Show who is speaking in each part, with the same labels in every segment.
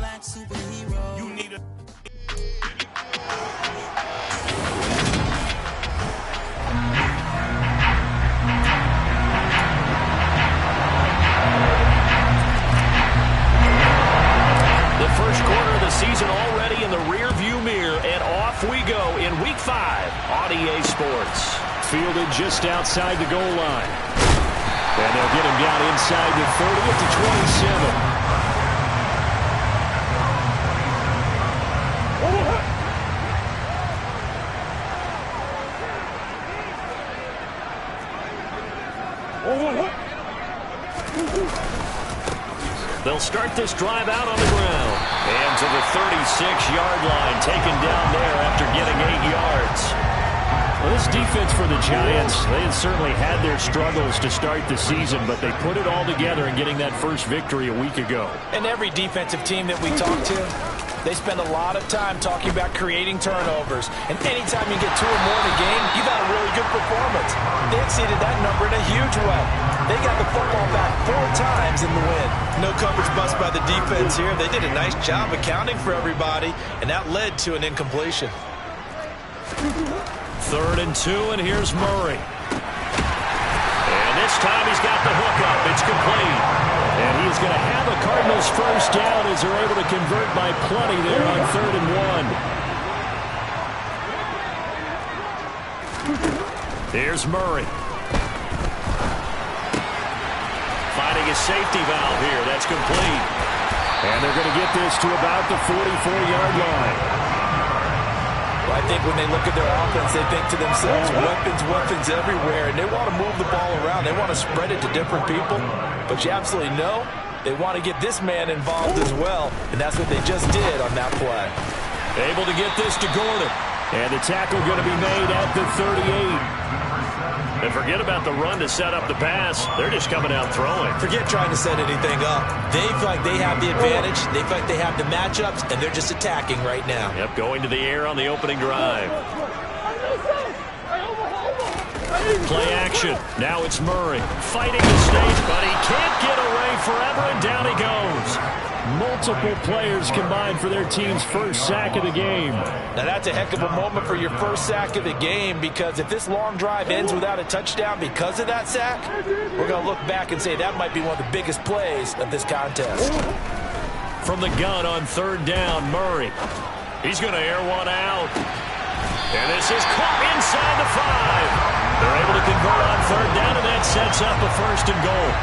Speaker 1: black superhero.
Speaker 2: You need a...
Speaker 3: The first quarter of the season already in the rear-view mirror, and off we go in Week 5 on EA Sports.
Speaker 4: Fielded just outside the goal line. And they'll get him down inside the 30 at the 27.
Speaker 3: They'll start this drive out on the ground. And to the 36-yard line, taken down there after getting 8 yards.
Speaker 4: Well, this defense for the Giants, they had certainly had their struggles to start the season, but they put it all together in getting that first victory a week ago.
Speaker 5: And every defensive team that we talk to, they spend a lot of time talking about creating turnovers. And anytime you get 2 or more in a game, you've had a really good performance. They exceeded that number in a huge way. They got the football back 4 times in the win.
Speaker 6: No coverage bust by the defense here. They did a nice job accounting for everybody, and that led to an incompletion.
Speaker 3: 3rd and 2, and here's Murray. And this time he's got the hook up. It's complete.
Speaker 4: And he's going to have a Cardinals first down as they're able to convert by plenty there on 3rd and 1.
Speaker 3: Here's Murray. Finding a safety valve here. That's complete.
Speaker 4: And they're going to get this to about the 44-yard line.
Speaker 5: Well, I think when they look at their offense, they think to themselves, weapons everywhere, and they want to move the ball around. They want to spread it to different people. But you absolutely know they want to get this man involved as well, and that's what they just did on that play.
Speaker 3: Able to get this to Gordon.
Speaker 4: And the tackle going to be made at the 38.
Speaker 3: And forget about the run to set up the pass. They're just coming out throwing.
Speaker 6: Forget trying to set anything up. They feel like they have the advantage. They feel like they have the matchups, and they're just attacking right now.
Speaker 3: Yep, going to the air on the opening drive. Play action. Now it's Murray. Fighting the stage, but he can't get away forever, and down he goes.
Speaker 4: Multiple players combined for their team's first sack of the game.
Speaker 5: Now that's a heck of a moment for your first sack of the game, because if this long drive ends without a touchdown because of that sack, we're going to look back and say that might be one of the biggest plays of this contest.
Speaker 3: From the gun on 3rd down, Murray. He's going to air one out. And this is caught inside the 5. They're able to convert on 3rd down, and that sets up a 1st and goal.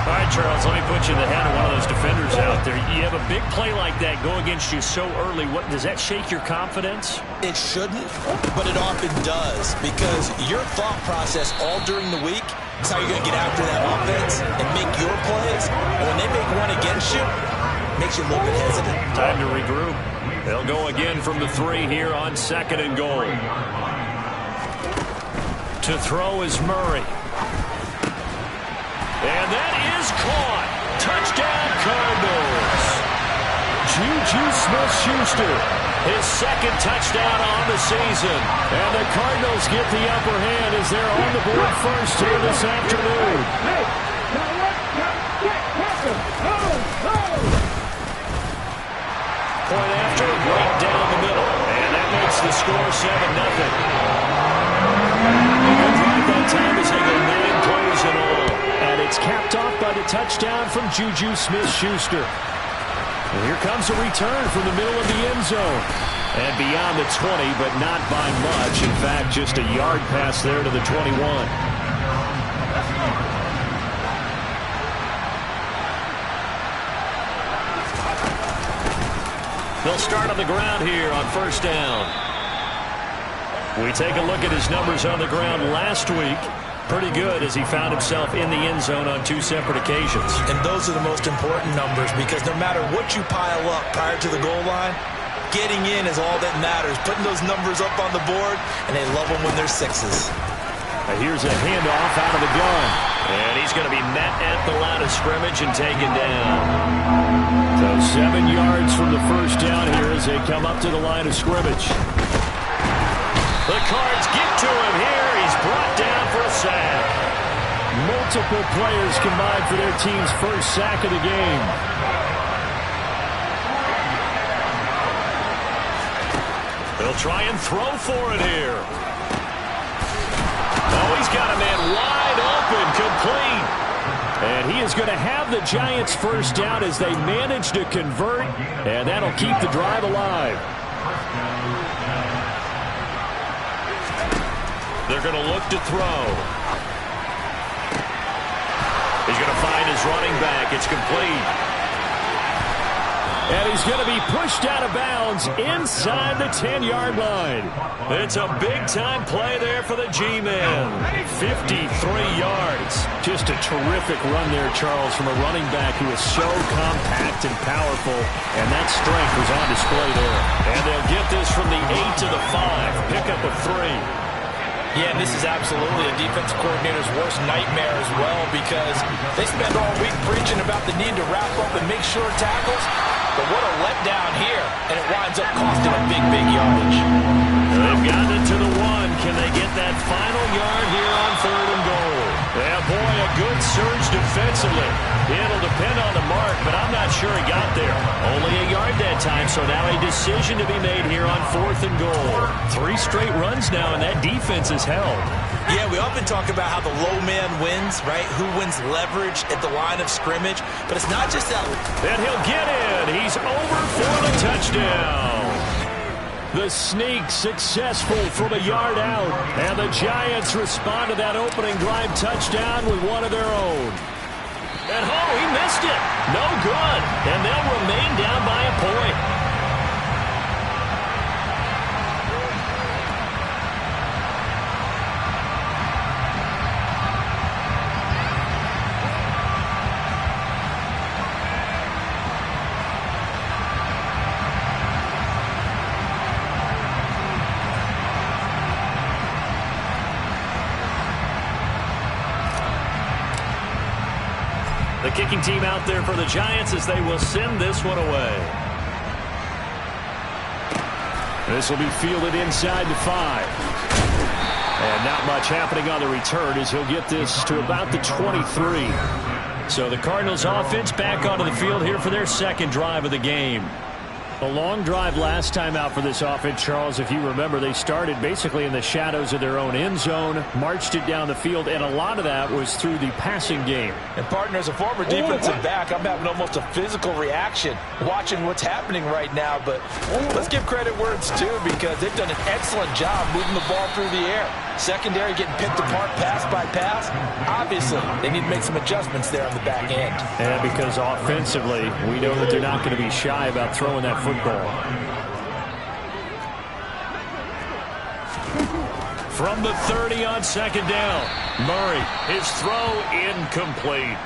Speaker 4: All right, Charles, let me put you in the head of one of those defenders out there. You have a big play like that go against you so early. What does that shake your confidence?
Speaker 6: It shouldn't, but it often does, because your thought process all during the week is how you're going to get after that offense and make your plays. And when they make one against you, it makes you a little bit hesitant.
Speaker 3: Time to regroup. They'll go again from the 3 here on 2nd and goal. To throw is Murray. And that is caught. Touchdown, Cardinals.
Speaker 4: Juju Smith-Schuster.
Speaker 3: His 2nd touchdown on the season.
Speaker 4: And the Cardinals get the upper hand as they're on the board first here this afternoon.
Speaker 3: Point after, right down the middle. And that makes the score 7-0.
Speaker 4: Good drive that time as they go 9 plays in all. And it's capped off by the touchdown from Juju Smith-Schuster. And here comes a return from the middle of the end zone. And beyond the 20, but not by much. In fact, just a yard pass there to the 21.
Speaker 3: They'll start on the ground here on 1st down. We take a look at his numbers on the ground last week. Pretty good as he found himself in the end zone on 2 separate occasions.
Speaker 6: And those are the most important numbers, because no matter what you pile up prior to the goal line, getting in is all that matters. Putting those numbers up on the board, and they love them when they're 6s.
Speaker 4: Here's a handoff out of the gun.
Speaker 3: And he's going to be met at the line of scrimmage and taken down.
Speaker 4: So 7 yards from the first down here as they come up to the line of scrimmage.
Speaker 3: The Cards get to him here. He's brought down for a sack.
Speaker 4: Multiple players combined for their team's first sack of the game.
Speaker 3: He'll try and throw for it here. Oh, he's got a man wide open, complete. And he is going to have the Giants first down as they manage to convert, and that'll keep the drive alive. They're going to look to throw. He's going to find his running back. It's complete. And he's going to be pushed out of bounds inside the 10-yard line. It's a big-time play there for the G-Man. 53 yards. Just a terrific run there, Charles, from a running back who is so compact and powerful. And that strength was on display there. And they'll get this from the 8 to the 5. Pick up a 3.
Speaker 5: Yeah, and this is absolutely a defensive coordinator's worst nightmare as well, because they spend all week preaching about the need to wrap up and make sure tackles. But what a letdown here, and it winds up costing a big yardage.
Speaker 3: They've gotten it to the 1. Can they get that final yard here on 3rd and goal? Yeah, boy, a good surge defensively. It'll depend on the mark, but I'm not sure he got there. Only a yard that time, so now a decision to be made here on 4th and goal. 3 straight runs now, and that defense is held.
Speaker 6: Yeah, we often talk about how the low man wins, right? Who wins leverage at the line of scrimmage. But it's not just that.
Speaker 3: And he'll get in. He's over for the touchdown. The sneak successful from a yard out. And the Giants respond to that opening drive touchdown with one of their own. And oh, he missed it. No good. And they'll remain down by a point. The kicking team out there for the Giants as they will send this one away. This will be fielded inside the 5. And not much happening on the return as he'll get this to about the 23. So the Cardinals offense back onto the field here for their second drive of the game. A long drive last time out for this offense, Charles. If you remember, they started basically in the shadows of their own end zone, marched it down the field, and a lot of that was through the passing game.
Speaker 5: And, partner, as a former defensive back, I'm having almost a physical reaction watching what's happening right now. But let's give credit where it's due, because they've done an excellent job moving the ball through the air. Secondary getting picked apart pass by pass. Obviously, they need to make some adjustments there on the back end.
Speaker 3: And because offensively, we know that they're not going to be shy about throwing that football. From the 30 on 2nd down, Murray, his throw incomplete.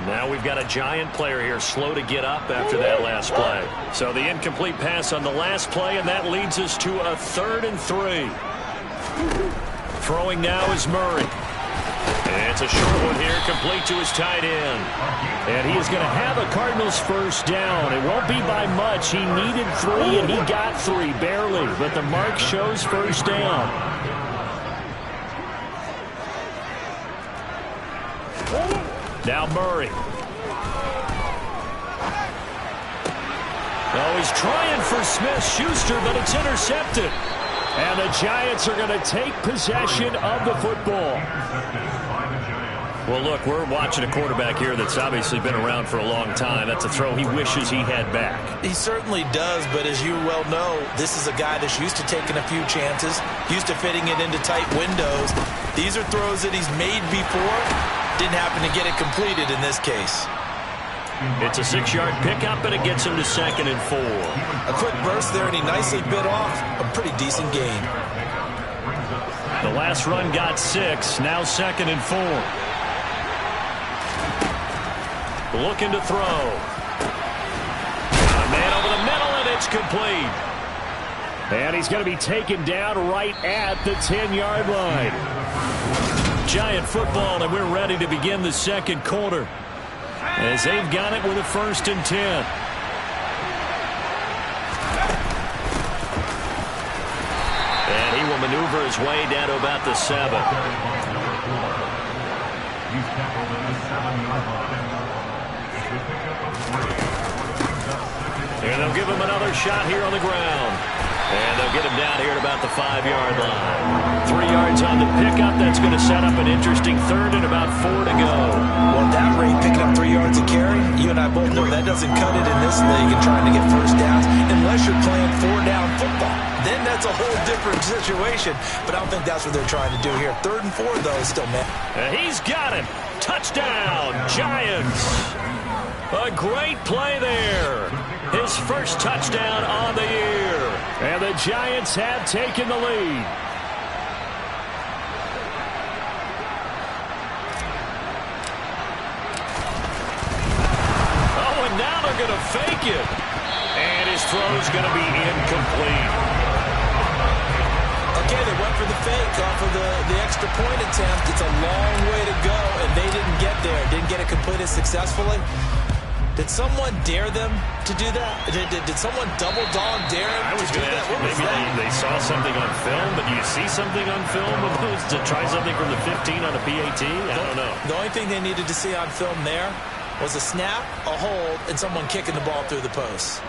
Speaker 3: Now we've got a Giant player here slow to get up after that last play. So the incomplete pass on the last play, and that leads us to a 3rd and 3. Throwing now is Murray. And it's a short one here, complete to his tight end. And he is going to have a Cardinals first down. It won't be by much. He needed 3, and he got 3, barely. But the mark shows first down. Now Murray. Oh, he's trying for Smith-Schuster, but it's intercepted. And the Giants are going to take possession of the football. Well, look, we're watching a quarterback here that's obviously been around for a long time. That's a throw he wishes he had back.
Speaker 6: He certainly does, but as you well know, this is a guy that's used to taking a few chances, used to fitting it into tight windows. These are throws that he's made before. Didn't happen to get it completed in this case.
Speaker 3: It's a 6-yard pickup, and it gets him to 2nd and 4.
Speaker 6: A quick burst there, and he nicely bit off a pretty decent gain.
Speaker 3: The last run got 6, now 2nd and 4. Looking to throw. A man over the middle, and it's complete. And he's going to be taken down right at the 10-yard line. Giant football, and we're ready to begin the second quarter, as they've got it with a 1st and 10. And he will maneuver his way down to about the 7. And they'll give him another shot here on the ground. And they'll get him down here at about the 5-yard line. 3 yards on the pickup. That's going to set up an interesting third and about 4 to go.
Speaker 6: Well, at that rate, picking up 3 yards a carry, you and I both know that doesn't cut it in this league and trying to get first downs unless you're playing 4-down football. Then that's a whole different situation. But I don't think that's what they're trying to do here. 3rd and 4, though, is still man.
Speaker 3: He's got him. Touchdown, Giants. A great play there. His first touchdown on the year.
Speaker 4: And the Giants have taken the lead.
Speaker 3: Oh, and now they're going to fake it. And his throw's going to be incomplete.
Speaker 6: Okay, they went for the fake off of the extra point attempt. It's a long way to go, and they didn't get there. Didn't get it completed successfully. Did someone dare them to do that? Did someone double dog dare them
Speaker 3: I was
Speaker 6: to do
Speaker 3: going to
Speaker 6: that?
Speaker 3: ask you,
Speaker 6: What was
Speaker 3: maybe
Speaker 6: that?
Speaker 3: they saw something on film, but do you see something on film of those to try something from the 15 on a PAT? I don't know.
Speaker 6: The only thing they needed to see on film there was a snap, a hold, and someone kicking the ball through the post.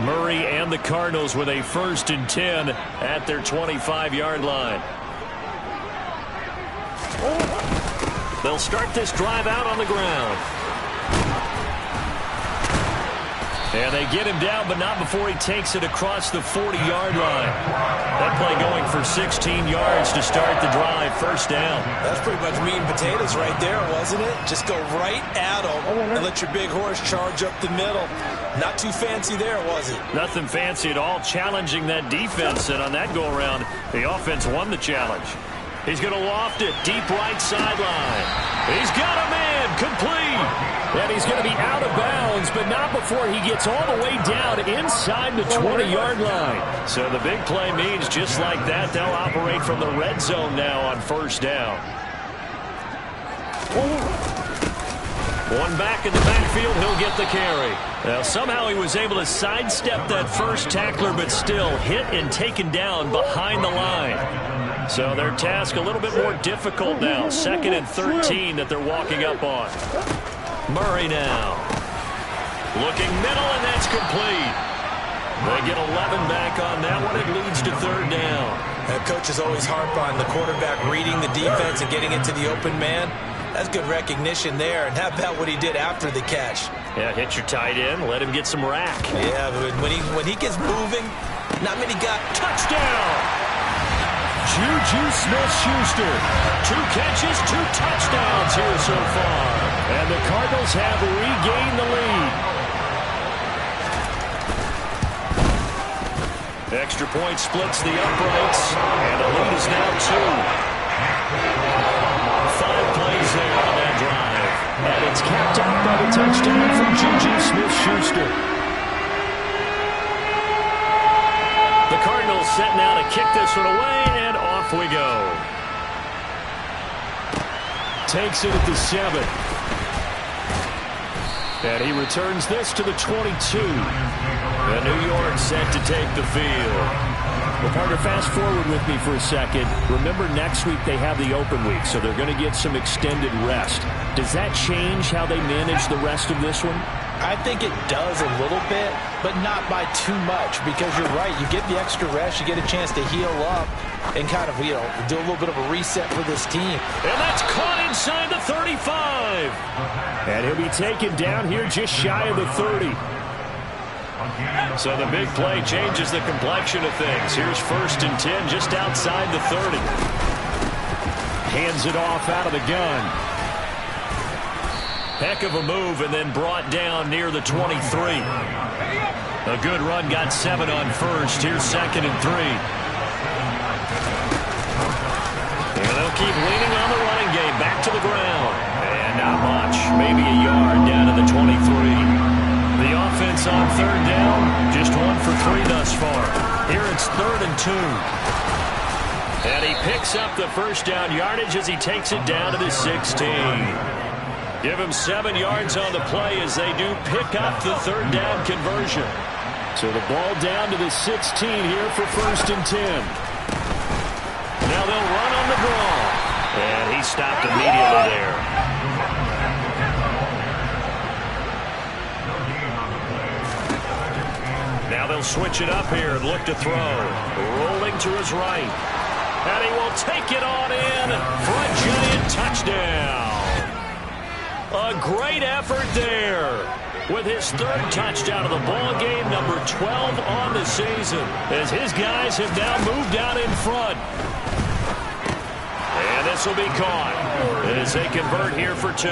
Speaker 3: Murray and the Cardinals with a 1st and 10 at their 25-yard line. They'll start this drive out on the ground. And they get him down, but not before he takes it across the 40-yard line. That play going for 16 yards to start the drive. 1st down.
Speaker 6: That's pretty much meat and potatoes right there, wasn't it? Just go right at them and let your big horse charge up the middle. Not too fancy there, was it?
Speaker 3: Nothing fancy at all, challenging that defense. And on that go-around, the offense won the challenge. He's going to loft it, deep right sideline. He's got a man, complete.
Speaker 4: And he's going to be out of bounds, but not before he gets all the way down inside the 20-yard line.
Speaker 3: So the big play means just like that, they'll operate from the red zone now on 1st down. One back in the backfield, he'll get the carry. Now, somehow he was able to sidestep that first tackler, but still hit and taken down behind the line. So their task a little bit more difficult now. 2nd and 13 that they're walking up on. Murray now. Looking middle, and that's complete. They get 11 back on that one. It leads to 3rd down.
Speaker 6: Coaches always harp on the quarterback reading the defense and getting into the open man. That's good recognition there. And how about what he did after the catch?
Speaker 3: Yeah, hit your tight end. Let him get some rack.
Speaker 6: Yeah, but when he gets moving, not many got.
Speaker 3: Touchdown! Juju Smith-Schuster. 2 catches, 2 touchdowns here so far.
Speaker 4: And the Cardinals have regained the lead.
Speaker 3: Extra point splits the uprights, and the lead is now 2. 5 plays there on that drive.
Speaker 4: And it's capped off by the touchdown from Juju Smith-Schuster.
Speaker 3: The Cardinals set now to kick this one away, and off we go.
Speaker 4: Takes it at the 7. And he returns this to the 22.
Speaker 3: And New York set to take the field.
Speaker 4: Well, partner, fast forward with me for a second. Remember, next week they have the open week, so they're going to get some extended rest. Does that change how they manage the rest of this one?
Speaker 6: I think it does a little bit, but not by too much, because you're right. You get the extra rest, you get a chance to heal up and kind of, do a little bit of a reset for this team.
Speaker 3: And that's caught inside the 35.
Speaker 4: And he'll be taken down here just shy of the 30.
Speaker 3: So the big play changes the complexion of things. Here's 1st and 10 just outside the 30.
Speaker 4: Hands it off out of the gun.
Speaker 3: Heck of a move, and then brought down near the 23. A good run, got 7 on 1st. Here's 2nd and 3. And they'll keep leaning on the running game. Back to the ground. And not much. Maybe a yard down to the 23. The offense on 3rd down, just 1 for 3 thus far. Here it's 3rd and 2. And he picks up the 1st down yardage as he takes it down to the 16. Give him 7 yards on the play as they do pick up the 3rd down conversion.
Speaker 4: So the ball down to the 16 here for 1st and 10.
Speaker 3: they'll run on the draw. And he stopped immediately there. Now they'll switch it up here and look to throw. Rolling to his right. And he will take it on in for a giant touchdown. A great effort there with his third touchdown of the ball game, number 12 on the season, as his guys have now moved out in front. And this will be caught as they convert here for 2.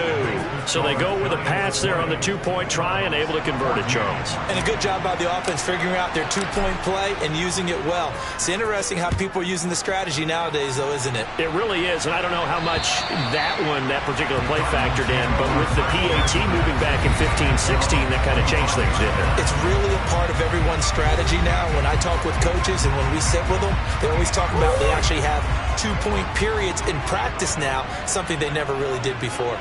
Speaker 3: So they go with a pass there on the 2-point try and able to convert it, Charles.
Speaker 6: And a good job by the offense figuring out their 2-point play and using it well. It's interesting how people are using the strategy nowadays, though, isn't it?
Speaker 3: It really is, and I don't know how much that particular play factored in, but with the PAT moving back in 15-16, that kind of changed things, didn't it?
Speaker 6: It's really a part of everyone's strategy now. When I talk with coaches and when we sit with them, they always talk about they actually have 2-point periods in practice now, something they never really did before.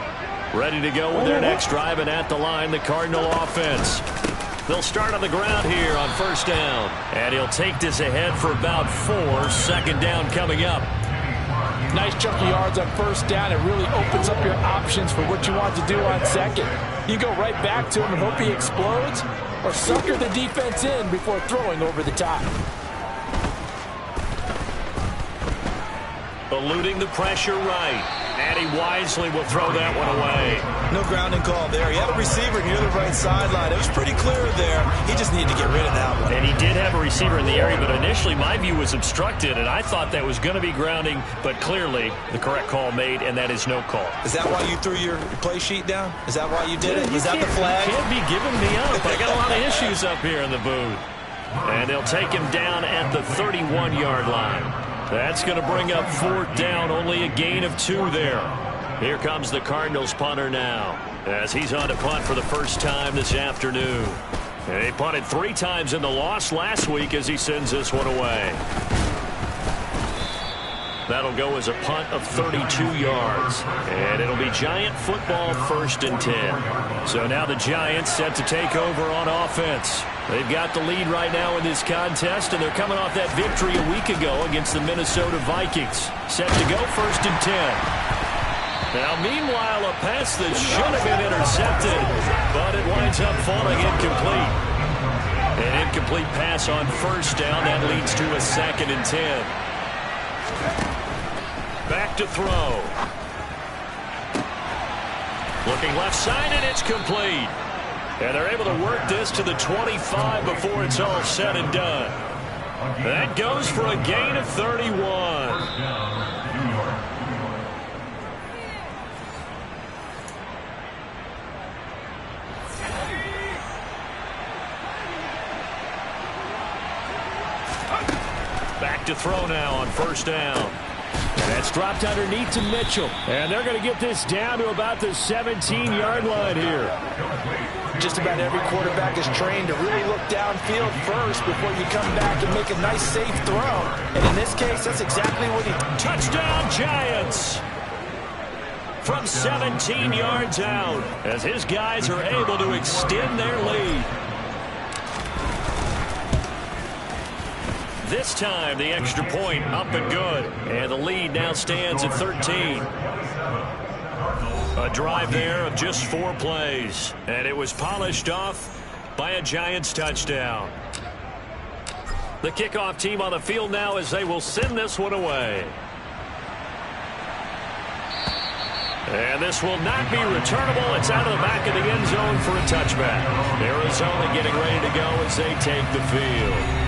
Speaker 3: Ready to go with their next drive, and at the line, the Cardinal offense. They'll start on the ground here on first down. And he'll take this ahead for about 4. Second down coming up.
Speaker 5: Nice chunk of yards on first down. It really opens up your options for what you want to do on second. You go right back to him and hope he explodes, or sucker the defense in before throwing over the top.
Speaker 3: Eluding the pressure right. And he wisely will throw that one away.
Speaker 6: No grounding call there. He had a receiver near the right sideline. It was pretty clear there. He just needed to get rid of that one.
Speaker 3: And he did have a receiver in the area, but initially my view was obstructed, and I thought that was going to be grounding, but clearly the correct call made, and that is no call.
Speaker 6: Is that why you threw your play sheet down? Is that why you did it? Was that the flag?
Speaker 3: You can't be giving me up. I got a lot of issues up here in the booth. And they'll take him down at the 31-yard line. That's going to bring up 4th down, only a gain of 2 there. Here comes the Cardinals punter now, as he's on to punt for the first time this afternoon. And he punted 3 times in the loss last week as he sends this one away. That'll go as a punt of 32 yards. And it'll be Giant football, 1st and 10. So now the Giants set to take over on offense. They've got the lead right now in this contest, and they're coming off that victory a week ago against the Minnesota Vikings. Set to go 1st and 10. Now, meanwhile, a pass that should have been intercepted, but it winds up falling incomplete. An incomplete pass on first down. That leads to a 2nd and 10. Back to throw. Looking left side, and it's complete. And they're able to work this to the 25 before it's all said and done. That goes for a gain of 31. Back to throw now on first down.
Speaker 4: And that's dropped underneath to Mitchell. And they're going to get this down to about the 17-yard line here.
Speaker 5: Just about every quarterback is trained to really look downfield first before you come back and make a nice, safe throw. And in this case, that's exactly what he...
Speaker 3: Touchdown, Giants! From 17 yards out, as his guys are able to extend their lead. This time, the extra point up and good. And the lead now stands at 13. A drive there of just 4 plays. And it was polished off by a Giants touchdown. The kickoff team on the field now as they will send this one away. And this will not be returnable. It's out of the back of the end zone for a touchback. Arizona getting ready to go as they take the field.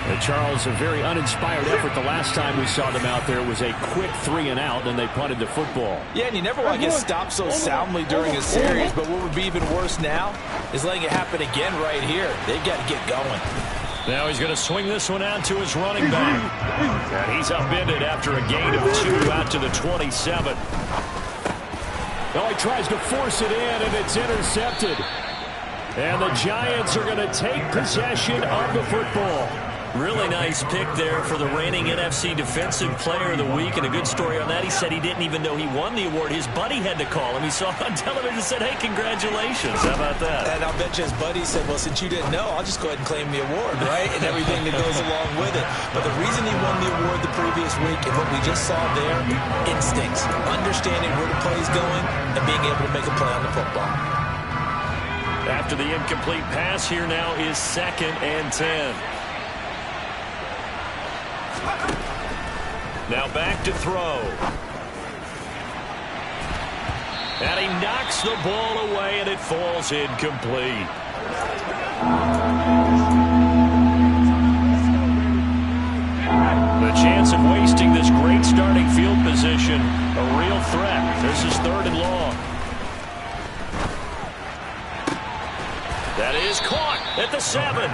Speaker 4: And Charles, a very uninspired effort. The last time we saw them out there was a quick 3 and out, and they punted the football.
Speaker 5: Yeah, and you never want to get stopped so soundly during a series, but what would be even worse now is letting it happen again right here. They've got to get going.
Speaker 3: Now he's going to swing this one out to his running back. And he's upended after a gain of 2 out to the 27.
Speaker 4: Oh, he tries to force it in, and it's intercepted. And the Giants are going to take possession of the football.
Speaker 3: Really nice pick there for the reigning NFC Defensive Player of the Week, and a good story on that. He said he didn't even know he won the award. His buddy had to call him. He saw it on television and said, hey, congratulations. How about that?
Speaker 6: And I'll bet you his buddy said, well, since you didn't know, I'll just go ahead and claim the award, right? And everything that goes along with it. But the reason he won the award the previous week and what we just saw there, instincts, understanding where the play is going and being able to make a play on the football.
Speaker 3: After the incomplete pass, here now is 2nd and 10. Now back to throw. And he knocks the ball away, and it falls incomplete. The chance of wasting this great starting field position, a real threat. This is 3rd and long. That is caught at the 7.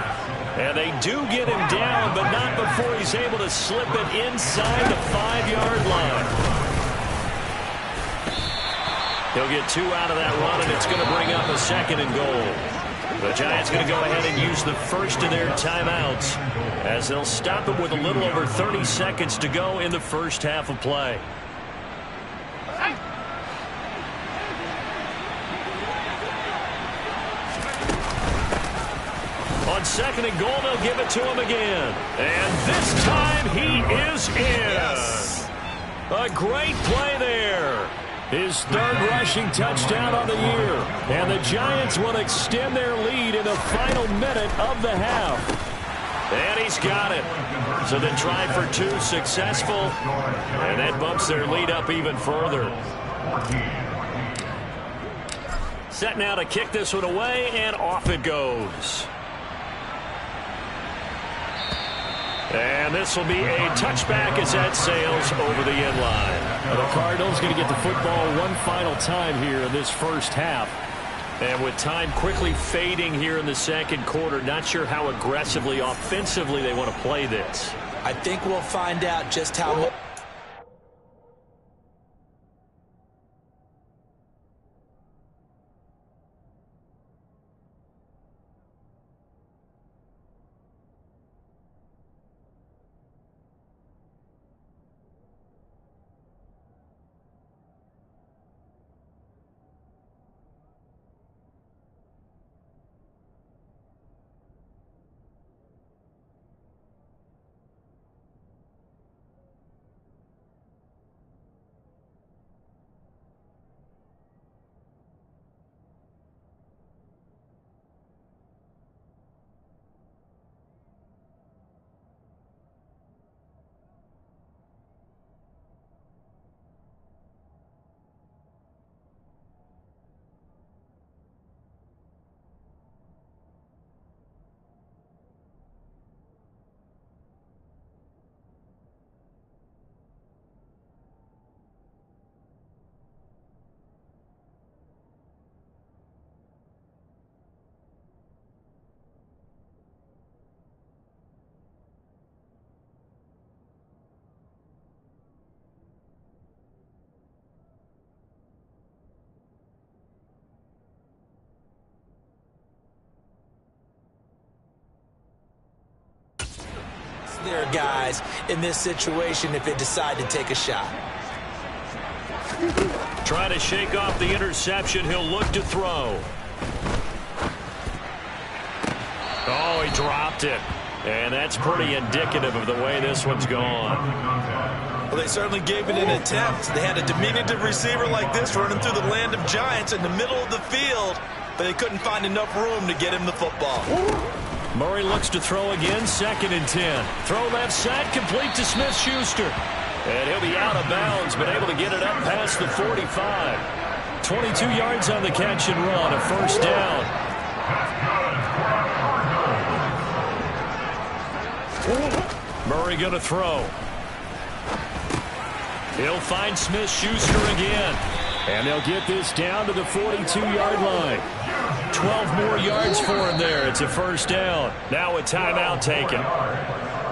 Speaker 3: And they do get him down, but not before he's able to slip it inside the 5-yard line. He'll get 2 out of that run, and it's going to bring up a 2nd and goal. The Giants going to go ahead and use the first of their timeouts as they'll stop him with a little over 30 seconds to go in the first half of play. On 2nd and goal, they'll give it to him again. And this time he is in.
Speaker 6: Yes.
Speaker 3: A great play there.
Speaker 4: His 3rd rushing touchdown on the year. And the Giants will extend their lead in the final minute of the half.
Speaker 3: And he's got it. So they tried for 2, successful. And that bumps their lead up even further. Set now to kick this one away, and off it goes. And this will be a touchback as that sails over the end line.
Speaker 4: The Cardinals going to get the football one final time here in this first half.
Speaker 3: And with time quickly fading here in the 2nd quarter, not sure how aggressively, offensively they want to play this.
Speaker 6: I think we'll find out just how much. There are guys in this situation if they decide to take a shot.
Speaker 3: Trying to shake off the interception. He'll look to throw. Oh, he dropped it. And that's pretty indicative of the way this one's gone.
Speaker 5: Well, they certainly gave it an attempt. They had a diminutive receiver like this running through the land of giants in the middle of the field, but they couldn't find enough room to get him the football.
Speaker 3: Murray looks to throw again, 2nd and 10. Throw left side, complete to Smith-Schuster. And he'll be out of bounds, but able to get it up past the 45. 22 yards on the catch and run, a first down. Murray going to throw. He'll find Smith-Schuster again.
Speaker 4: And they'll get this down to the 42-yard line.
Speaker 3: 12 more yards for him there. It's a first down. Now a timeout taken.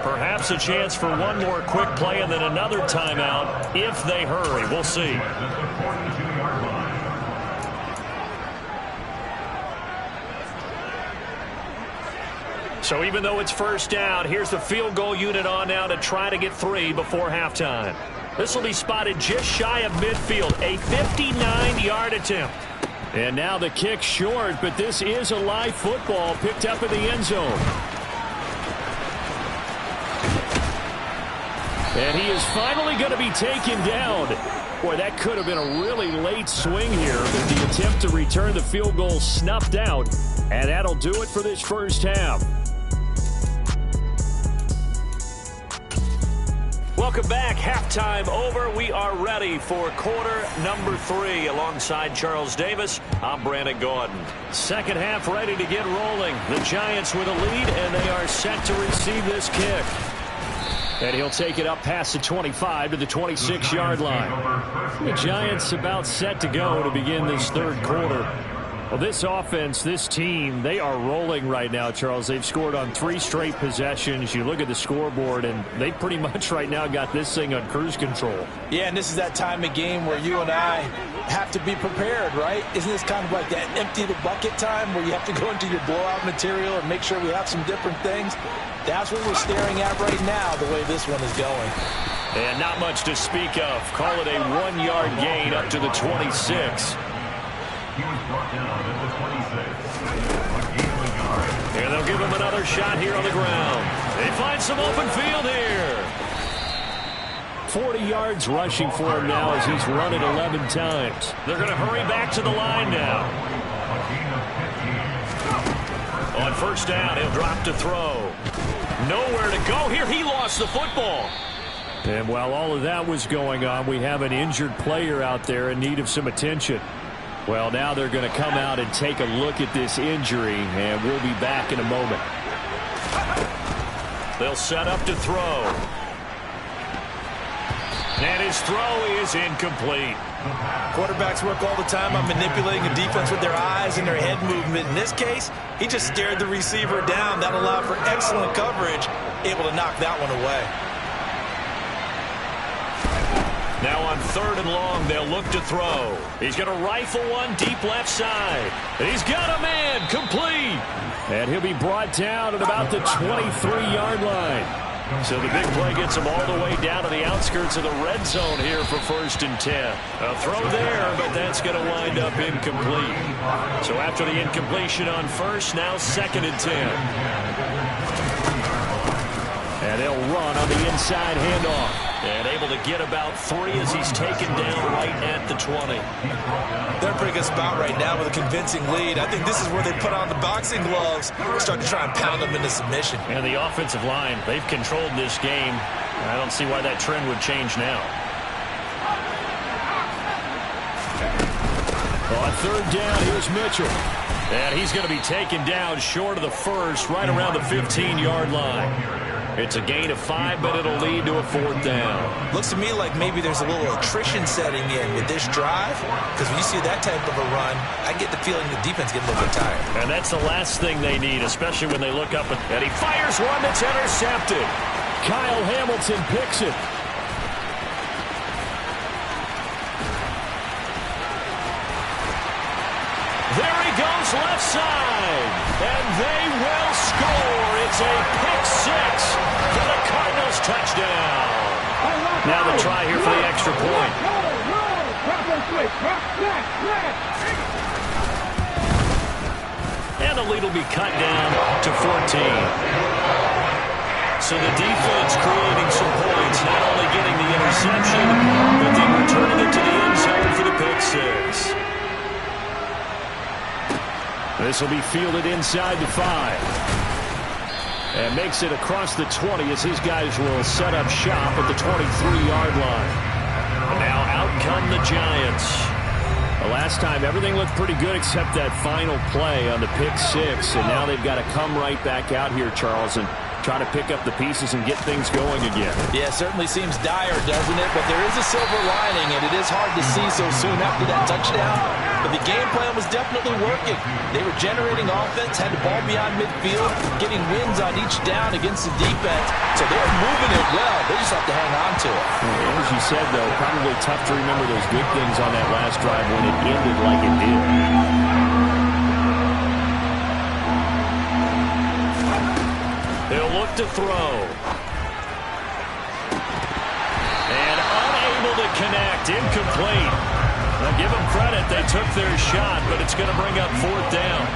Speaker 3: Perhaps a chance for one more quick play and then another timeout if they hurry. We'll see.
Speaker 4: So even though it's first down, here's the field goal unit on now to try to get 3 before halftime. This will be spotted just shy of midfield, a 59-yard attempt. And now the kick short, but this is a live football picked up in the end zone. And he is finally going to be taken down. Boy, that could have been a really late swing here, but the attempt to return the field goal snuffed out, and that'll do it for this first half. Welcome back. Halftime over. We are ready for quarter number 3. Alongside Charles Davis, I'm Brandon Gordon. Second half ready to get rolling. The Giants with a lead, and they are set to receive this kick. And he'll take it up past the 25 to the 26-yard line. The Giants about set to go to begin this third quarter. Well, this offense, this team, they are rolling right now, Charles. They've scored on 3 straight possessions. You look at the scoreboard, and they pretty much right now got this thing on cruise control.
Speaker 5: Yeah, and this is that time of game where you and I have to be prepared, right? Isn't this kind of like that empty the bucket time where you have to go into your blowout material and make sure we have some different things? That's what we're staring at right now, the way this one is going.
Speaker 4: And not much to speak of. Call it a 1-yard gain up to the 26.
Speaker 1: He was brought down at the 26.
Speaker 4: And they'll give him another shot here on the ground. They find some open field here. 40 yards rushing for him now as he's run it 11 times. They're going to hurry back to the line now. On first down, he'll drop to throw. Nowhere to go here. He lost the football. And while all of that was going on, we have an injured player out there in need of some attention. Well, now they're going to come out and take a look at this injury, and we'll be back in a moment. They'll set up to throw. And his throw is incomplete.
Speaker 5: Quarterbacks work all the time on manipulating a defense with their eyes and their head movement. In this case, he just stared the receiver down. That allowed for excellent coverage, able to knock that one away.
Speaker 4: Now on third and long, they'll look to throw. He's going to rifle one deep left side. And he's got a man, complete. And he'll be brought down at about the 23-yard line. So the big play gets him all the way down to the outskirts of the red zone here for 1st and 10. A throw there, but that's going to wind up incomplete. So after the incompletion on first, now 2nd and 10. And they'll run on the inside handoff. And able to get about 3 as he's taken down right at the 20.
Speaker 5: They're in a pretty good spot right now with a convincing lead. I think this is where they put on the boxing gloves and start to try and pound them into submission.
Speaker 4: And the offensive line, they've controlled this game. I don't see why that trend would change now. On third down, here's Mitchell. And he's going to be taken down short of the first, right around the 15-yard line. It's a gain of 5, but it'll lead to a 4th down.
Speaker 5: Looks to me like maybe there's a little attrition setting in with this drive, because when you see that type of a run, I get the feeling the defense gets a little bit tired.
Speaker 4: And that's the last thing they need, especially when they look up and he fires one that's intercepted. Kyle Hamilton picks it. There he goes left side, and they will score. It's a pick 6 for the Cardinals touchdown. Now the try here for the extra point. And the lead will be cut down to 14. So the defense creating some points, not only getting the interception, but then returning it to the end zone for the pick 6. This will be fielded inside the 5. And makes it across the 20 as his guys will set up shop at the 23-yard line. And now out come the Giants. The last time everything looked pretty good except that final play on the pick 6. And now they've got to come right back out here, Charles, and try to pick up the pieces and get things going again.
Speaker 5: Yeah, it certainly seems dire, doesn't it? But there is a silver lining, and it is hard to see so soon after that touchdown. But the game plan was definitely working. They were generating offense, had the ball beyond midfield, getting wins on each down against the defense. So they were moving it well. They just have to hang on to it.
Speaker 4: As you said, though, probably tough to remember those good things on that last drive when it ended like it did.
Speaker 3: to throw. And unable to connect. Incomplete. Now give them credit. They took their shot, but it's going to bring up 4th down.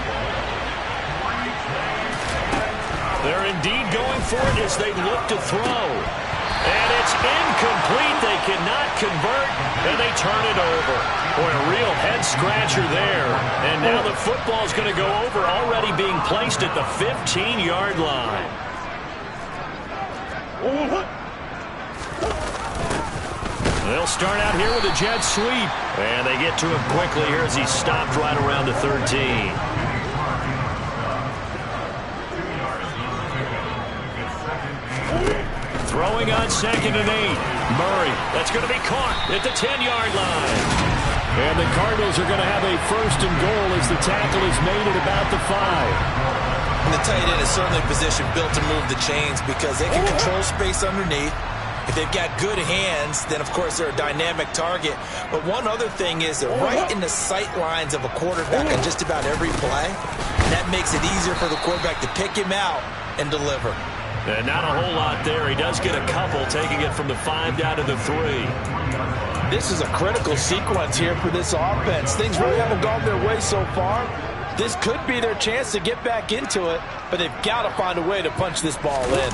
Speaker 3: They're indeed going for it as they look to throw. And it's incomplete. They cannot convert, and they turn it over. Boy, a real head-scratcher there. And now the football's going to go over, already being placed at the 15-yard line. They'll start out here with a jet sweep. And they get to him quickly here as he's stopped right around the 13. Throwing on 2nd and 8. Murray, that's going to be caught at the 10-yard line.
Speaker 4: And the Cardinals are going to have a 1st and goal as the tackle is made at about the 5.
Speaker 6: And the tight end is certainly a position built to move the chains because they can control space underneath. If they've got good hands, then, of course, they're a dynamic target. But one other thing is they're right in the sight lines of a quarterback on just about every play. And that makes it easier for the quarterback to pick him out and deliver.
Speaker 3: And not a whole lot there. He does get a couple, taking it from the 5 down to the 3.
Speaker 5: This is a critical sequence here for this offense. Things really haven't gone their way so far. This could be their chance to get back into it, but they've got to find a way to punch this ball in.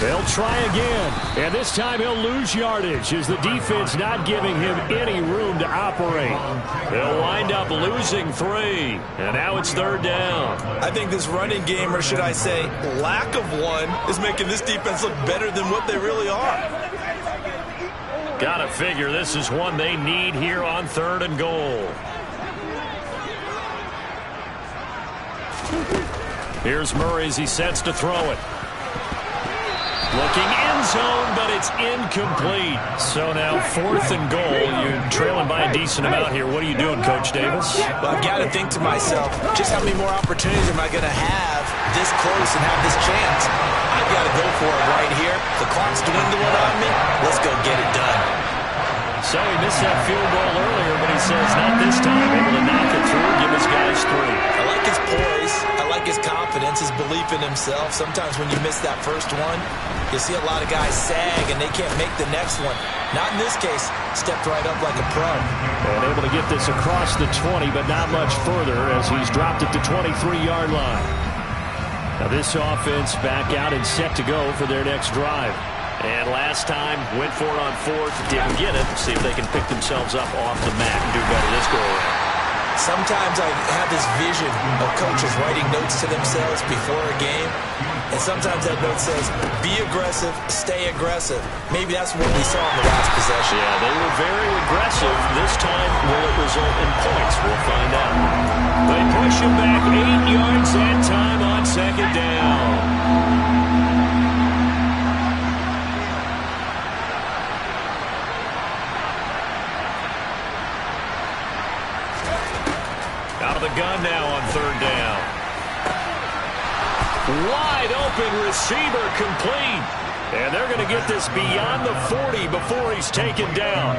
Speaker 4: They'll try again, and this time he'll lose yardage as the defense not giving him any room to operate.
Speaker 3: They'll wind up losing 3, and now it's 3rd down.
Speaker 6: I think this running game, or should I say lack of one, is making this defense look better than what they really are.
Speaker 3: Gotta figure this is one they need here on 3rd and goal. Here's Murray as he sets to throw it. Looking end zone, but it's incomplete. So now 4th and goal. You're trailing by a decent amount here. What are you doing, Coach Davis?
Speaker 6: Well, I've got to think to myself, just how many more opportunities am I going to have this close and have this chance? I've got to go for it right here. The clock's dwindling on me. Let's go get it done.
Speaker 3: So he missed that field goal earlier, but he says not this time. Able to knock it through, give his guys 3.
Speaker 6: I like his poise. I like his confidence, his belief in himself. Sometimes when you miss that first one, you see a lot of guys sag and they can't make the next one. Not in this case. Stepped right up like a pro.
Speaker 4: And able to get this across the 20, but not much further as he's dropped it to 23-yard line. Now this offense back out and set to go for their next drive.
Speaker 3: And last time, went for it on 4th, didn't get it. See if they can pick themselves up off the mat and do better this go around.
Speaker 6: Sometimes I have this vision of coaches writing notes to themselves before a game. And sometimes that note says, be aggressive, stay aggressive. Maybe that's what we saw in the last possession.
Speaker 3: Yeah, they were very aggressive. This time, will it result in points? We'll find out. They push him back 8 yards that time on 2nd down. Out of the gun now on 3rd down. Wide open receiver complete. And they're going to get this beyond the 40 before he's taken down.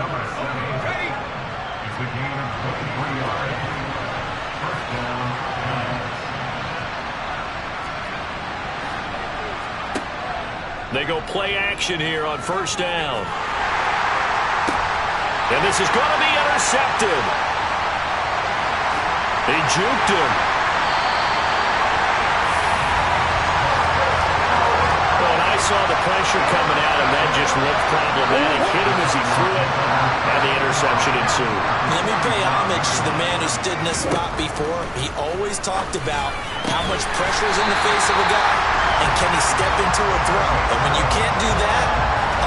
Speaker 3: They go play action here on 1st down. And this is going to be intercepted. They juked him. Well, and I saw the pressure coming at him. That just looked problematic. Hit him as he threw it, and the interception ensued.
Speaker 6: Let me pay homage to the man who stood in this spot before. He always talked about how much pressure is in the face of a guy, and can he step into a throw. And when you can't do that,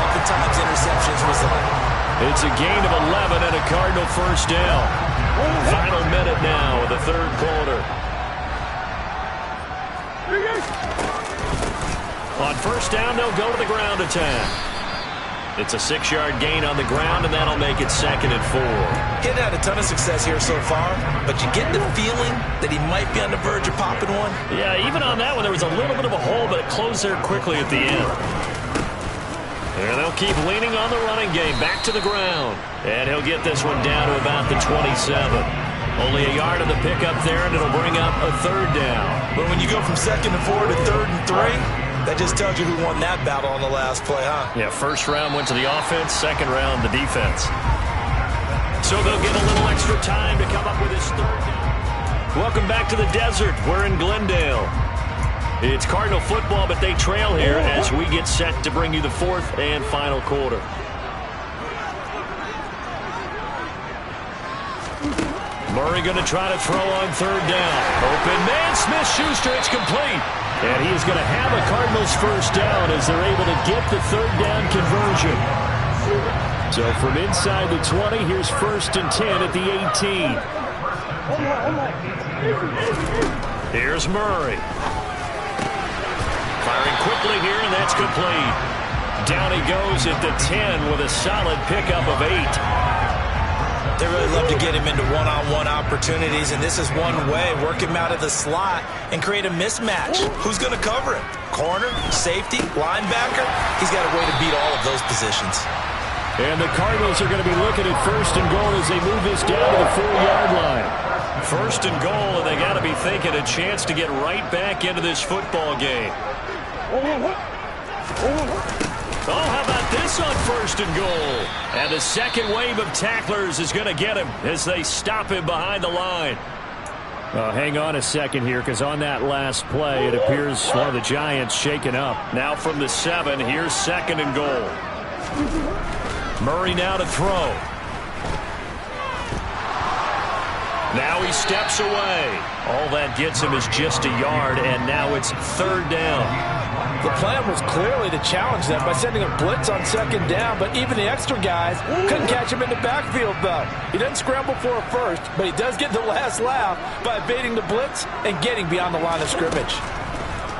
Speaker 6: oftentimes interceptions result.
Speaker 3: It's a gain of 11 and a Cardinal 1st down. Final minute now of the 3rd quarter. On 1st down, they'll go to the ground attack. It's a 6-yard gain on the ground, and that'll make it 2nd and 4.
Speaker 6: He hadn't had a ton of success here so far, but you get the feeling that he might be on the verge of popping one.
Speaker 3: Yeah, even on that one, there was a little bit of a hole, but it closed there quickly at the end. And they'll keep leaning on the running game. Back to the ground. And he'll get this one down to about the 27. Only a yard of the pickup there, and it'll bring up a 3rd down.
Speaker 6: But when you go from 2nd and 4 to 3rd and 3, That just tells you who won that battle on the last play, huh?
Speaker 3: Yeah, first round went to the offense, second round the defense. So they'll get a little extra time to come up with his third down. Welcome back to the desert. We're in Glendale. It's Cardinal football, but they trail here as we get set to bring you the fourth and final quarter. Murray going to try to throw on third down. Open man, Smith-Schuster, it's complete. And he is going to have a Cardinals first down as they're able to get the third down conversion. So from inside the 20, here's 1st and 10 at the 18. Here's Murray. Firing quickly here, and that's complete. Down he goes at the 10 with a solid pickup of 8.
Speaker 6: They really love to get him into one-on-one opportunities, and this is one way. Work him out of the slot and create a mismatch. Who's going to cover him? Corner, safety, linebacker? He's got a way to beat all of those positions.
Speaker 4: And the Cardinals are going to be looking at 1st and goal as they move this down to the 4-yard line.
Speaker 3: 1st and goal, and they got to be thinking a chance to get right back into this football game. Oh, how about this on 1st and goal? And the second wave of tacklers is going to get him as they stop him behind the line.
Speaker 4: Hang on a second here, because on that last play, it appears one of the Giants shaken up.
Speaker 3: Now from the 7, here's 2nd and goal. Murray now to throw. Now he steps away. All that gets him is just a yard, and now it's 3rd down.
Speaker 5: The plan was clearly to challenge them by sending a blitz on 2nd down, but even the extra guys couldn't catch him in the backfield, though. He doesn't scramble for a first, but he does get the last laugh by evading the blitz and getting beyond the line of scrimmage.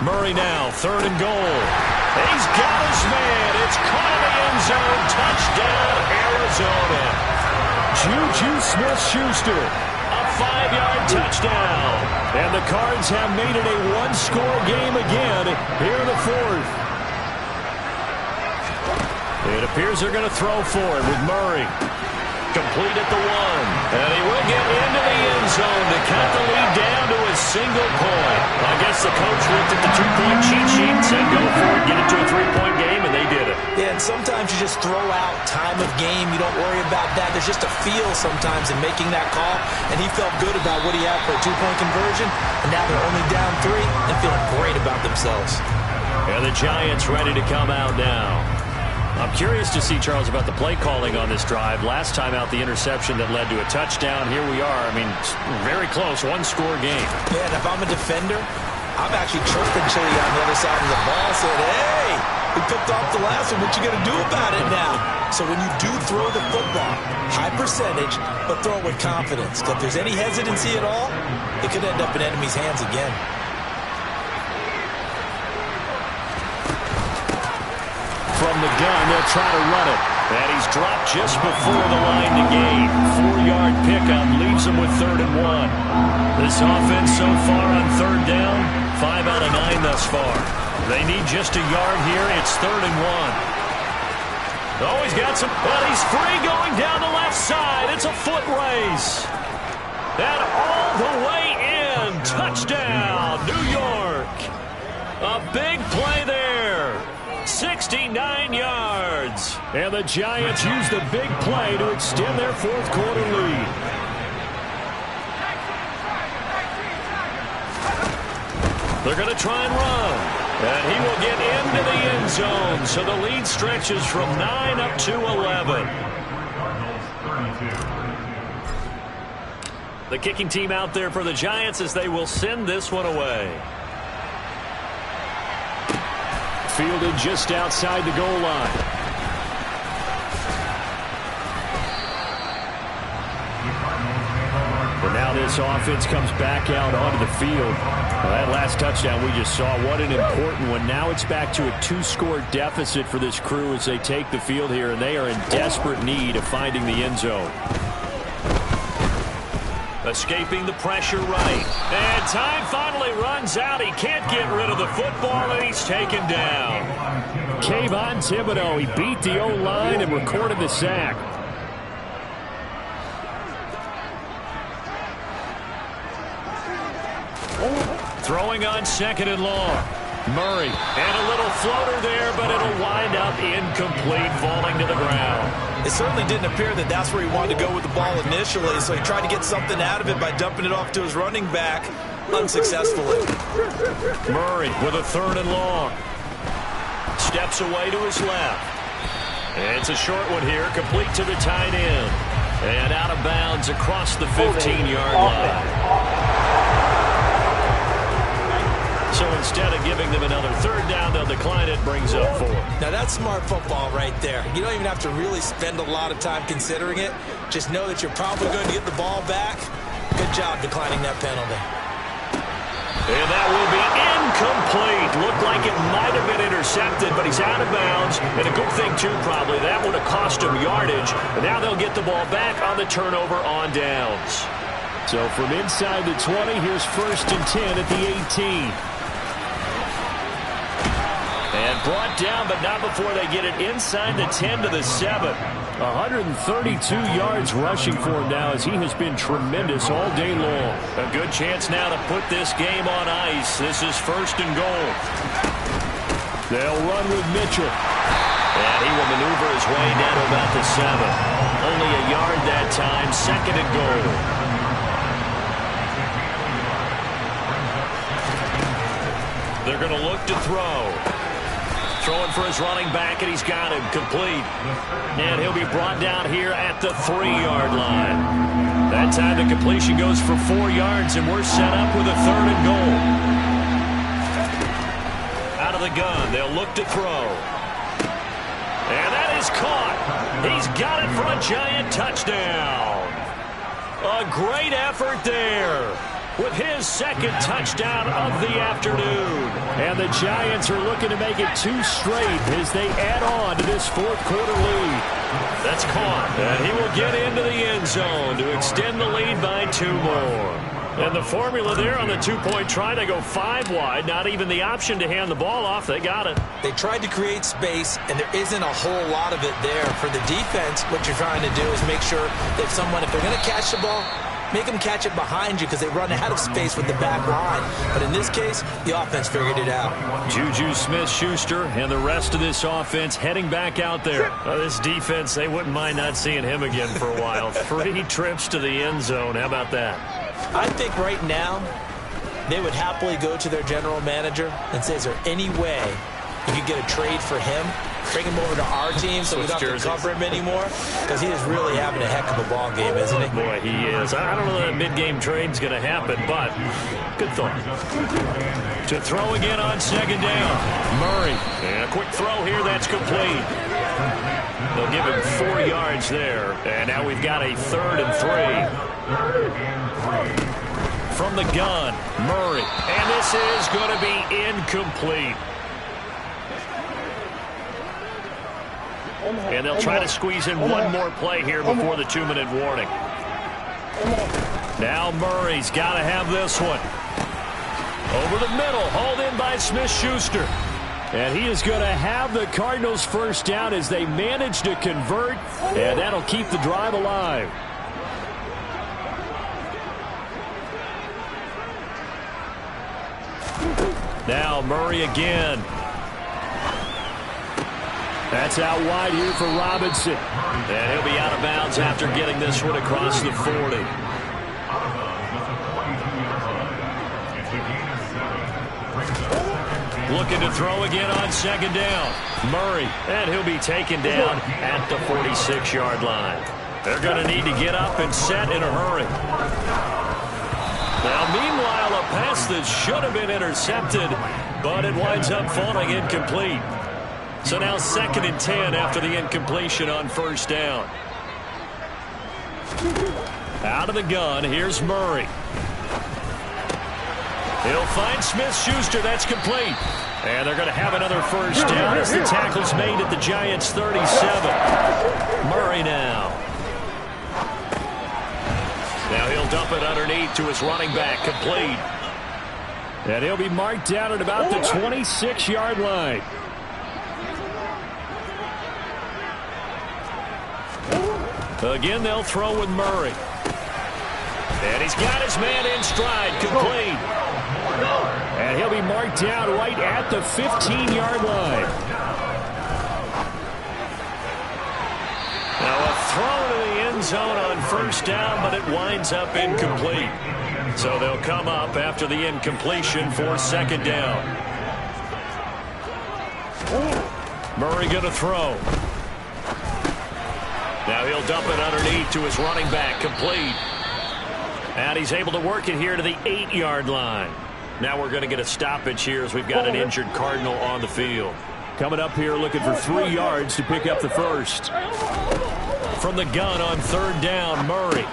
Speaker 3: Murray now, 3rd and goal. He's got his man. It's caught in the end zone. Touchdown, Arizona.
Speaker 4: Juju Smith-Schuster.
Speaker 3: 5-yard touchdown.
Speaker 4: And the Cards have made it a one-score game again here in the 4th.
Speaker 3: It appears they're going to throw for it with Murray. Complete at the 1. And he will get into the end zone to cut the lead down to a single point. I guess the coach looked at the 2-point cheat sheet and said, go for it, get it to a 3-point game, and they did it.
Speaker 6: Yeah, and sometimes you just throw out time of game. You don't worry about that. There's just a feel sometimes in making that call, and he felt good about what he had for a 2-point conversion, and now they're only down 3 and feeling great about themselves.
Speaker 3: And the Giants ready to come out now. I'm curious to see, Charles, about the play calling on this drive. Last time out, the interception that led to a touchdown. Here we are. I mean, very close, one-score game.
Speaker 6: Yeah, and if I'm a defender, I'm actually chirping Chili on the other side of the ball, saying, hey, we picked off the last one. What you going to do about it now? So when you do throw the football, high percentage, but throw it with confidence. If there's any hesitancy at all, it could end up in enemy's hands again.
Speaker 4: From the gun, they'll try to run it.
Speaker 3: And he's dropped just before the line to gain. 4-yard pickup leaves him with 3rd and 1. This offense so far on 3rd down, 5 out of 9 thus far. They need just a yard here. It's 3rd and 1. Oh, he's got some. Well, he's free going down the left side. It's a foot race. And all the way in. Touchdown, New York. A big play there. 69 yards.
Speaker 4: And the Giants use the big play to extend their 4th quarter lead.
Speaker 3: They're going to try and run. And he will get into the end zone. So the lead stretches from 9 up to 11. The kicking team out there for the Giants as they will send this one away.
Speaker 4: Fielded just outside the goal line. But now this offense comes back out onto the field. Well, that last touchdown we just saw, what an important one. Now it's back to a 2-score deficit for this crew as they take the field here, and they are in desperate need of finding the end zone.
Speaker 3: Escaping the pressure right. And time finally runs out. He can't get rid of the football, and he's taken down.
Speaker 4: Kayvon Thibodeau, he beat the O-line and recorded the sack.
Speaker 3: Throwing on 2nd and long. Murray, and a little floater there, but it'll wind up incomplete, falling to the ground.
Speaker 5: It certainly didn't appear that that's where he wanted to go with the ball initially, so he tried to get something out of it by dumping it off to his running back unsuccessfully.
Speaker 3: Murray with a 3rd and long. Steps away to his left. And it's a short one here, complete to the tight end. And out of bounds across the 15-yard line. So instead of giving them another 3rd down, they'll decline it, brings up 4.
Speaker 5: Now that's smart football right there. You don't even have to really spend a lot of time considering it. Just know that you're probably going to get the ball back. Good job declining that penalty.
Speaker 3: And that will be incomplete. Looked like it might have been intercepted, but he's out of bounds. And a good thing, too, probably. That would have cost him yardage. And now they'll get the ball back on the turnover on downs.
Speaker 4: So from inside the 20, here's 1st and 10 at the 18.
Speaker 3: And brought down, but not before they get it inside the 10 to the 7.
Speaker 4: 132 yards rushing for him now as he has been tremendous all day long.
Speaker 3: A good chance now to put this game on ice. This is 1st and goal.
Speaker 4: They'll run with Mitchell.
Speaker 3: And he will maneuver his way down to about the 7. Only a yard that time, 2nd and goal. They're going to look to throw. Throwing for his running back, and he's got him complete. And he'll be brought down here at the 3-yard line. That time the completion goes for 4 yards, and we're set up with a 3rd and goal. Out of the gun, they'll look to throw. And that is caught. He's got it for a giant touchdown. A great effort there, with his 2nd touchdown of the afternoon.
Speaker 4: And the Giants are looking to make it 2 straight as they add on to this 4th quarter lead.
Speaker 3: That's caught. And he will get into the end zone to extend the lead by 2 more. And the formula there on the 2-point try, they go 5 wide. Not even the option to hand the ball off. They got it.
Speaker 5: They tried to create space, and there isn't a whole lot of it there. For the defense, what you're trying to do is make sure that if they're going to catch the ball, make them catch it behind you because they run out of space with the back line. But in this case, the offense figured it out.
Speaker 3: Juju Smith-Schuster and the rest of this offense heading back out there. This defense, they wouldn't mind not seeing him again for a while. 3 trips to the end zone. How about that?
Speaker 5: I think right now they would happily go to their general manager and say, is there any way you could get a trade for him? Bring him over to our team so we don't have to cover him anymore, because he is really having a heck of a ball game, isn't he?
Speaker 3: Boy, he is. I don't know that mid-game trade's going to happen, but good thought. To throw again on 2nd down. Murray. And a quick throw here. That's complete. They'll give him 4 yards there. And now we've got a 3rd and 3. From the gun, Murray. And this is going to be incomplete. And they'll try to squeeze in one more play here before the 2-minute warning. Now Murray's got to have this one. Over the middle, hauled in by Smith-Schuster.
Speaker 4: And he is going to have the Cardinals' 1st down as they manage to convert, and that'll keep the drive alive.
Speaker 3: Now Murray again.
Speaker 4: That's out wide here for Robinson.
Speaker 3: And he'll be out of bounds after getting this one across the 40. Looking to throw again on 2nd down. Murray, and he'll be taken down at the 46-yard line. They're going to need to get up and set in a hurry. Now, meanwhile, a pass that should have been intercepted, but it winds up falling incomplete. So now 2nd and 10 after the incompletion on 1st down. Out of the gun, here's Murray. He'll find Smith-Schuster. That's complete. And they're going to have another 1st down as the tackle's made at the Giants' 37. Murray now. Now he'll dump it underneath to his running back, complete.
Speaker 4: And he'll be marked down at about the 26-yard line.
Speaker 3: Again, they'll throw with Murray. And he's got his man in stride, complete. And
Speaker 4: And he'll be marked down right at the 15-yard line.
Speaker 3: Now a throw to the end zone on first down, but it winds up incomplete. So they'll come up after the incompletion for second down. Murray going to throw. Now he'll dump it underneath to his running back, complete. And he's able to work it here to the 8-yard line. Now we're going to get a stoppage here as we've got an injured Cardinal on the field.
Speaker 4: Coming up here looking for 3 yards to pick up the first.
Speaker 3: From the gun on third down, Murray.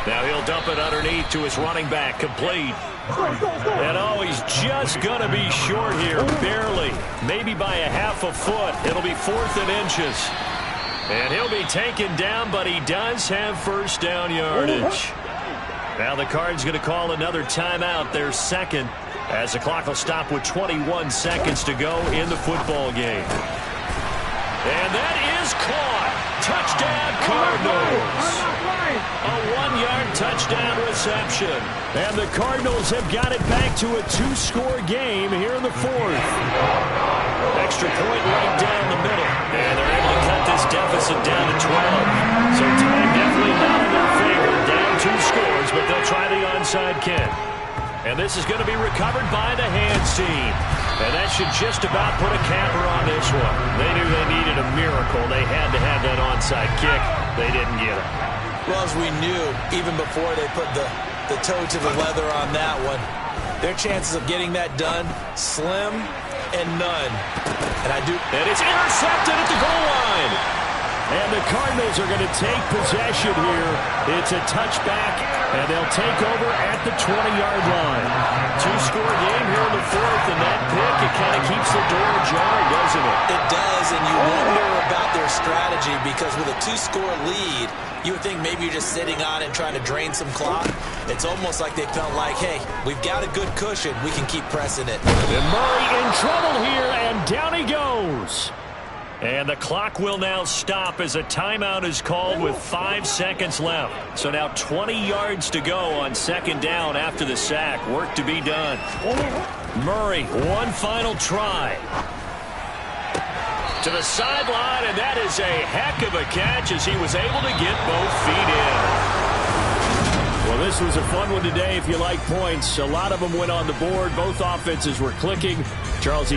Speaker 3: Now he'll dump it underneath to his running back, complete. And oh, he's just going to be short here, barely. Maybe by a half a foot. It'll be 4th and inches. And he'll be taken down, but he does have first down yardage. Now the Cards going to call another timeout, their second, as the clock will stop with 21 seconds to go in the football game. And that is caught. Touchdown, Cardinals. A 1-yard touchdown reception.
Speaker 4: And the Cardinals have got it back to a 2-score game here in the 4th.
Speaker 3: Extra point right down the middle. And they're able to cut this deficit down to 12. So time definitely not in their favor. Down 2 scores, but they'll try the onside kick. And this is going to be recovered by the hands team. And that should just about put a capper on this one. They knew they needed a miracle. They had to have that onside kick. They didn't get it.
Speaker 5: Well, as we knew, even before they put the toe to the leather on that one, their chances of getting that done, slim and none.
Speaker 3: And it's intercepted at the goal line.
Speaker 4: And the Cardinals are going to take possession here. It's a touchback, and they'll take over at the 20-yard line.
Speaker 3: 2-score game here in the 4th, and that pick, it kind of keeps the door ajar, doesn't it?
Speaker 5: It does, and you wonder about their strategy because with a 2-score lead, you would think maybe you're just sitting on it trying to drain some clock. It's almost like they felt like, hey, we've got a good cushion. We can keep pressing it.
Speaker 4: And Murray in trouble here, and down he goes.
Speaker 3: And the clock will now stop as a timeout is called with 5 seconds left. So now 20 yards to go on second down after the sack. Work to be done. Murray, one final try. To the sideline, and that is a heck of a catch as he was able to get both feet in.
Speaker 4: Well, this was a fun one today if you like points. A lot of them went on the board. Both offenses were clicking. Charles,